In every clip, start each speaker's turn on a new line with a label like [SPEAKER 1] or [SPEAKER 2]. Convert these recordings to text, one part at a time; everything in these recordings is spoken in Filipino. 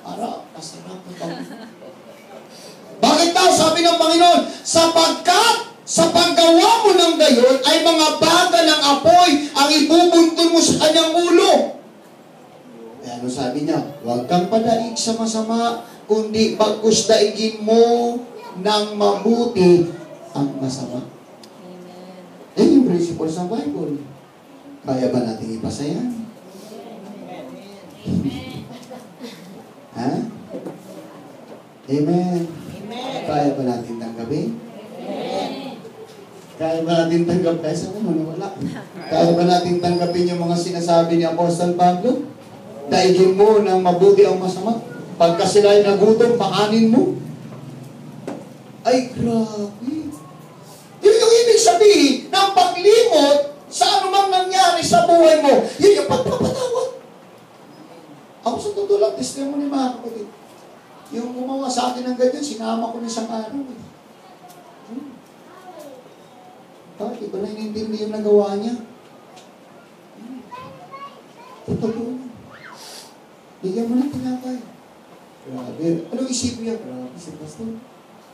[SPEAKER 1] Para, masarap na pang... Bakit daw? Sabi ng Panginoon, sapagkat sa paggawa mo ng gayon ay mga baga ng apoy ang ibubuntun mo sa kanyang ulo. Kaya ano sabi niya? Huwag kang padaig sa masama, kundi bagkus daigin mo ng mabuti ang masama. Yan yung principle sa Bible. Kaya ba natin ipasa yan? Ha? Amen. Kaya ba natin tanggapin? Kaya ba natin tanggapin? Wala. Kaya ba natin tanggapin yung mga sinasabi ni Apostle Pablo? Daigin mo ng mabuti ang masama. Pagka sila ay nagutom, pakanin mo. Ay, grabe. Yun yung ibig sabihin ng paglimot sa anumang nangyari sa buhay mo. Yun yung pagpapatawad. Ako sa totoo lang, testimony mga kapatid. Yung gumawa sa akin ng ganyan, sinama ko na isang araw. Bakit? Iba na inintindi yung nagawa niya. Totoo. Bigyan mo ng tinapay. Grabe. Ano isip niya? Grabe si Pastor.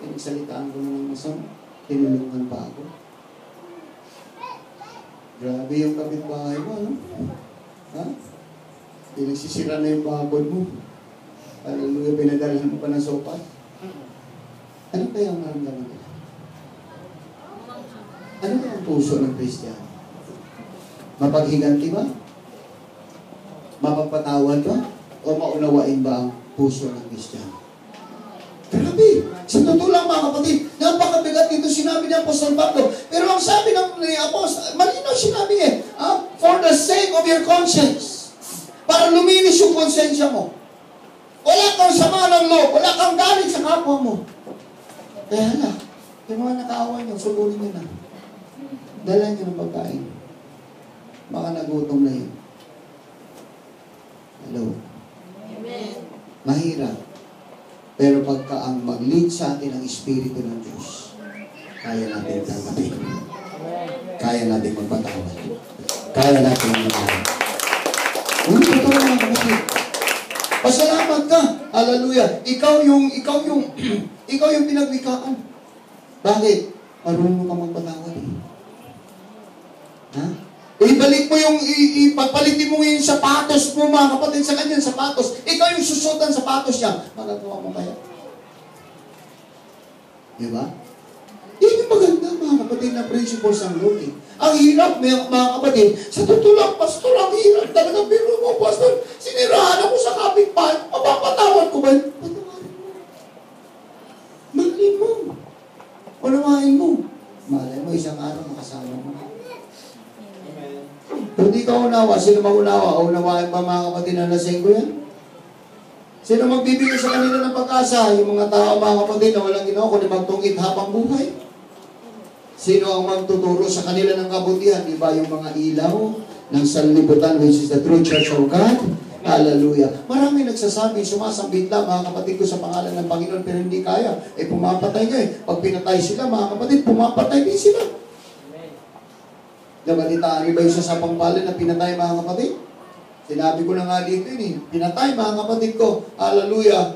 [SPEAKER 1] Pinagsalitaan ko na ng masama. Tinulungan pa ako. Grabe yung kapitbahay mo, ano? Ha? Pinagsisira na yung bakod mo. Hallelujah, pinadalhan mo pa ng sopa. Ano kaya ang maramdaman nila? Ano kaya ang puso ng Kristiyano? Mapaghiganti ba? Mapapatawad ba? O maunawain ba ang puso ng Kristiyano? Grabe! Sa totoo lang mga kapatid, napakabigat dito sinabi ni Apostol Pablo. Pero ang sabi ng Apostol, malinaw sinabi niya, for the sake of your conscience. Para luminis yung konsensya mo. Wala kang sama ng loob, wala kang galit sa kapwa mo. Kaya lang, yung mga nakaaway niyo, sugulin niyo na. Dala niyo ng pagkain. Baka nagutom na yun. Hello?
[SPEAKER 2] Amen.
[SPEAKER 1] Mahirap. Pero pagka ang mag-lead sa atin ang Espiritu ng Diyos, kaya natin tanggapin. Kaya natin magpatawad. Kaya natin magpatawad. Uy, totoo mga kapatid. Pasalamat ka. Hallelujah. Ikaw yung pinagwikaan. Bakit? Marunong ka magpatawad. Ha? Ibalik mo yung, ipagpalitin mo yung sapatos mo, mga kapatid, sa kanyang sapatos. Ikaw yung susutan sapatos niya. Magagawa mo kaya? Di ba? Yan yung maganda, mga kapatid, na principles ng Lord. Ang hirap, mga kapatid, sa totoo lang, Pastor, ang hirap talaga. Pero mo, Pastor, sinirahan ako sa kapitbahay. Mapapatawad ko ba? Patawarin mo. Mahalin mo. Unawain mo. Malay mo, isang araw makasama mo. Kung di ka unawa, sino mag-unawa? O unawain ba mga kapatid na lasing ko yan? Sino magbibigay sa kanila ng pag-asa? Yung mga tao, mga kapatid na walang ginawa, kundi magtungkit habang buhay. Sino ang magtuturo sa kanila ng kabutihan? Di ba yung mga ilaw ng sanlibutan, which is the true church of God? Hallelujah. Marami nagsasabi, sumasambit lang, mga kapatid ko, sa pangalan ng Panginoon, pero hindi kaya. Pumapatay niya eh. Pag pinatay sila, mga kapatid, pumapatay din sila. Nabalitaan niyo ba yung sa Pampalay na pinatay, mga kapatid? Sinabi ko na nga dito yun eh. Pinatay, mga kapatid ko. Hallelujah.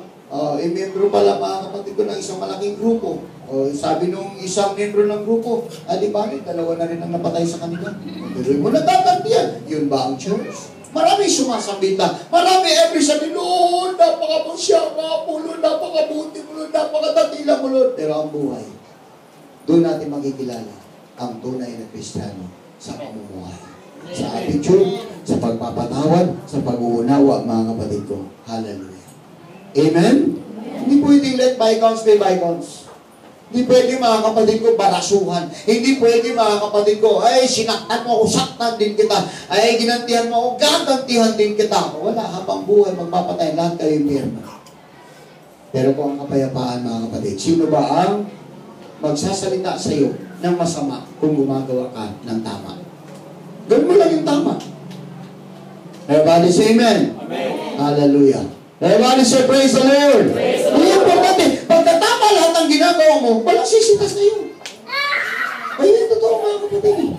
[SPEAKER 1] Membro pala, mga kapatid ko, ng isang malaking grupo. Sabi nung isang membro ng grupo, di ba, dalawa na rin ang napatay sa kanila. Pero mo natatantiyan. Yun ba ang church? Marami sumasambit na. Marami every sabi, Lord, napakapusya nga po, Lord, napakabuti mo, Lord, napakatatila mo, Lord. Pero ang buhay, doon natin makikilala ang tunay na Kristiyano sa pamumuhay, sa attitude, sa pagpapatawad, sa pag-uunawa, mga kapatid ko. Hallelujah. Amen? Hindi pwedeng let bygones be bygones. Hindi pwede, mga kapatid ko, barasuhan. Hindi pwede, mga kapatid ko, ay, sinaktan mo ako, saktan din kita. Ay, ginantihan mo ako, gagantihan din kita. Wala, habang buhay, magpapatay, lahat kayo impyerno. Pero kung ang kapayapaan, mga kapatid, sino ba ang magsasalita sa iyo ng masama kung gumagawa ka ng tama? Gawin mo lang yung tama. Everybody say amen.
[SPEAKER 2] Amen.
[SPEAKER 1] Hallelujah. Everybody say praise the Lord. Praise the Lord. Importante, pagkatama lahat ng ginagawa mo, walang sisitas na yun. Ay, yun totoo, mga kapatid.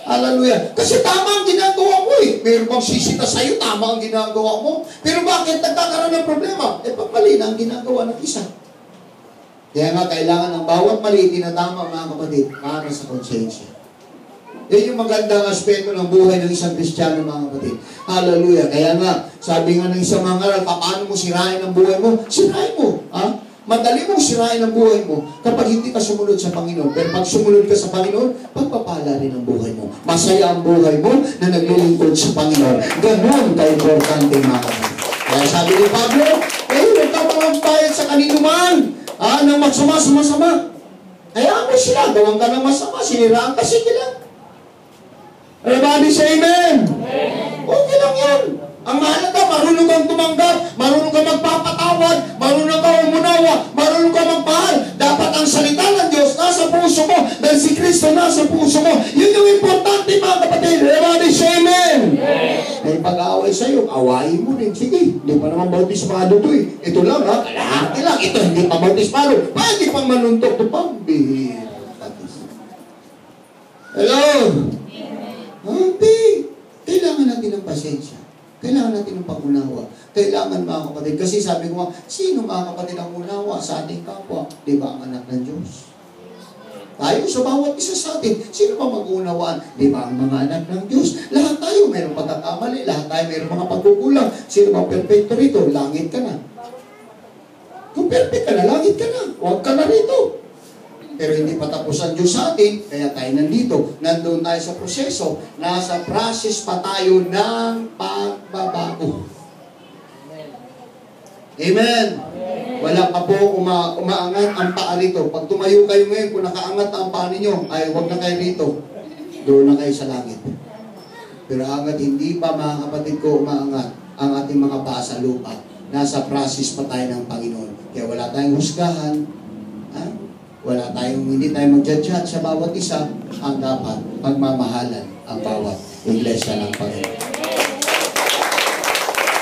[SPEAKER 1] Hallelujah. Kasi tama ang ginagawa mo eh. Meron bang sisita sa'yo, tama ang ginagawa mo. Pero bakit nagkakaroon ng problema? Pagmali na ang ginagawa ng isa. Kaya nga, kailangan ng bawat mali, tinatama mga kapatid, para sa konsensya. Yan yung magandang aspeto ng buhay ng isang Kristiyano, mga kapatid. Hallelujah. Kaya nga, sabi nga ng isang mga ngaral, paano mo sirain ang buhay mo? Sirain mo. Ha? Madali mong sirain ang buhay mo kapag hindi ka sumunod sa Panginoon. Pero pag sumunod ka sa Panginoon, pagpapala rin ang buhay mo. Masaya ang buhay mo na naglilingkod sa Panginoon. Ganon ka-importante, mga kapatid. Kaya sabi ni Pablo, nagtatamagbayad sa kaninuman ng masama. Kaya mo sila, gawang ka ng masama, siniraan ka sila. Everybody say amen. Okay lang yan. Ang mahalaga, marunong kang tumanggap, marunong kang magpapatawad, marunong kang umunawa, marunong kang magmahal. Dapat ang salita ng Diyos nasa puso mo, dahil si Kristo nasa puso mo. Yun yung importante, mga kapatid. Everybody say amen. May pag-aaway sa'yo, awayin mo rin. Sige, hindi pa naman bautismado to eh. Ito lang ha, kalahati lang. Ito hindi pa bautismado. Pwede pang manuntok to pambihir. Hello? Okay. Kailangan natin ng pasensya. Kailangan natin ng pag-unawa. Kailangan, mga kapatid. Kasi sabi ko nga, sino mga kapatid ang unawa sa ating kapwa? Di ba ang anak ng Diyos? Tayo sa bawat isa sa atin. Sino ba mag-unawaan? Di ba ang mga anak ng Diyos? Lahat tayo mayroong pagkakamali. Lahat tayo mayroong mga pagkukulang. Sino ba perfecto rito? Langit ka na. Kung perfect ka na, langit ka na. Huwag ka na rito. Pero hindi pa tapos ang Diyos sa atin, kaya tayo nandito. Nandun tayo sa proseso. Nasa process pa tayo ng pagbabago. Amen. Wala pa po umaangat ang paa rito. Pag tumayo kayo ngayon, kung nakaangat ang paa ninyo, ay huwag na kayo rito. Doon na kayo sa langit. Pero hanggat hindi pa, mga kapatid ko, umaangat ang ating mga paa sa lupa, nasa process pa tayo ng Panginoon. Kaya wala tayong husgahan. Wala tayong, hindi tayo mag-judge sa bawat isa. Ang dapat, pagmamahalan ang bawat iglesia ng Panginoon.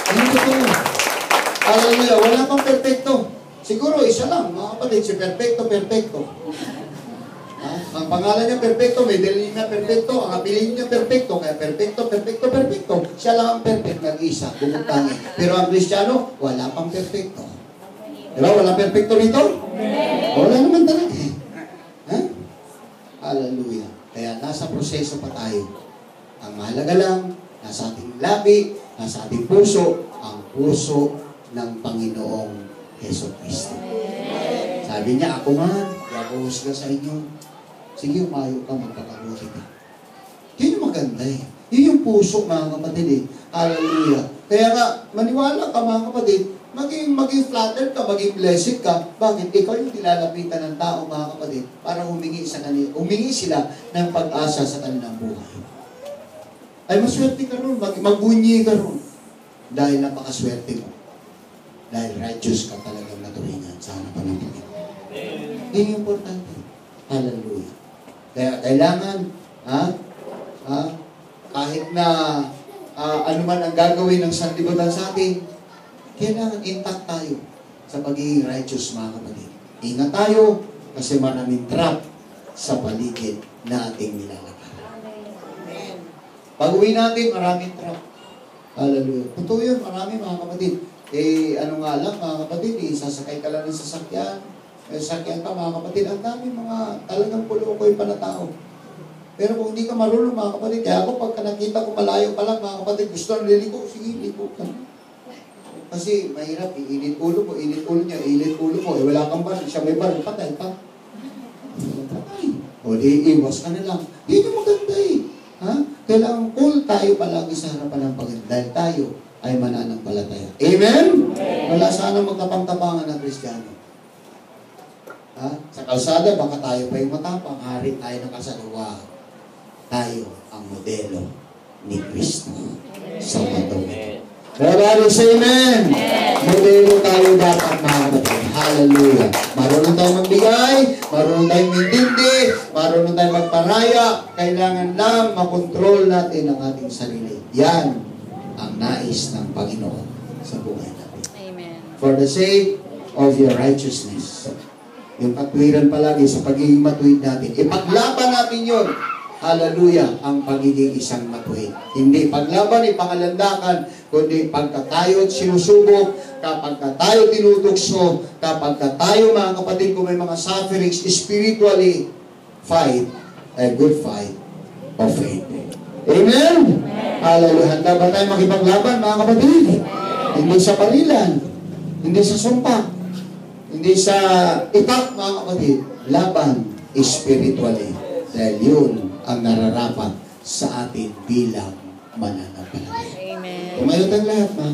[SPEAKER 1] Ano ito? Hallelujah, wala pang perfecto. Siguro, isa lang, mga kapatid, si perfecto. Ang pangalan niya perfecto, may dali niya perfecto, ang apelido niya perfecto, kaya perfecto. Siya lang ang perfect, nag-isa, bumutangin. Pero ang Kristiyano, wala pang perfecto. Diba? Wala perfecto rito? Wala naman talaga. Hallelujah. Kaya nasa proseso pa tayo. Ang mahalaga lang, nasa ating labi, nasa ating puso, ang puso ng Panginoong Hesus Kristo. Sabi niya, ako man, hindi ako husga sa inyo. Sige, umayo ka, magpakabuti ka. Yun yung maganda eh. Yun yung puso, mga kapatid eh. Hallelujah. Kaya nga, maniwala ka, mga kapatid, maging flattered ka, maging blessed ka. Bakit? Ikaw yung nilalapitan ng tao, mga kapatid, para humingi sila ng pag-asa sa kanilang buhay. Ay, maswerte ka ron, magbunyi ka ron. Dahil napakaswerte mo. Dahil righteous ka talagang naturingan sa harapan ng Panginoon. Yun yung importante. Hallelujah. Kaya kailangan, kahit na ano man ang gagawin ng sanlibutan sa atin, kailangan intact tayo sa pagiging righteous, mga kapatid. Ingat tayo kasi maraming trap sa paligid na ating nilalakaran. Pag-uwi natin, maraming trap. Hallelujah. Totoo yun, marami, mga kapatid. Ano nga lang, mga kapatid, sasakay ka lang ng sasakyan. Sasakyan ka, mga kapatid. Ang dami mga talagang pulo-koy pa na tao. Pero kung hindi ka marunong, mga kapatid, kaya ako pagka nakita ko malayo pa lang, mga kapatid, gusto na liliko, sige, liko ka. Kasi mahirap, iinit ulo mo, init ulo niya, init ulo mo, wala kang baril, siya may baril, patay pa. Patay. O di, iwas ka na lang. Yun yung maganda eh. Kailangan cool tayo palagi sa harapan ng Panginoon dahil tayo ay mananampalataya. Amen? Wala sana magkapang-tapangan ng Kristiyano. Sa kalsada, baka tayo pa yung matapang, hari tayo ng kalsada. Wow. Tayo ang modelo ni Kristo sa mundo. Everybody say amen. Modelo tayo dapat, mga kapatid. Hallelujah. Marunong tayong magbigay, marunong tayong intindi, marunong tayong magparaya. Kailangan lang makontrol natin ang ating sarili. Yan ang nais ng Panginoon sa buhay natin.
[SPEAKER 2] Amen.
[SPEAKER 1] For the sake of your righteousness. Yung katwiran palagi sa pagiging matuwid natin. Ipaglaban natin yun. hallelujah, ang pagiging isang matuwid. Hindi paglaban, ipangalandakan, kundi pagka tayo sinusubok, kapag tayo tinutukso, kapag tayo mga kapatid, kung may mga sufferings, spiritually, fight a good fight of faith. Amen? Hallelujah. Handa ba tayo makipaglaban, mga kapatid? Hindi sa parilan, hindi sa sumpa, hindi sa itak, mga kapatid. Laban spiritually. Dahil yun ang nararapat sa atin bilang mananampalataya.
[SPEAKER 2] Amen.
[SPEAKER 1] Tumayot ang lahat, mga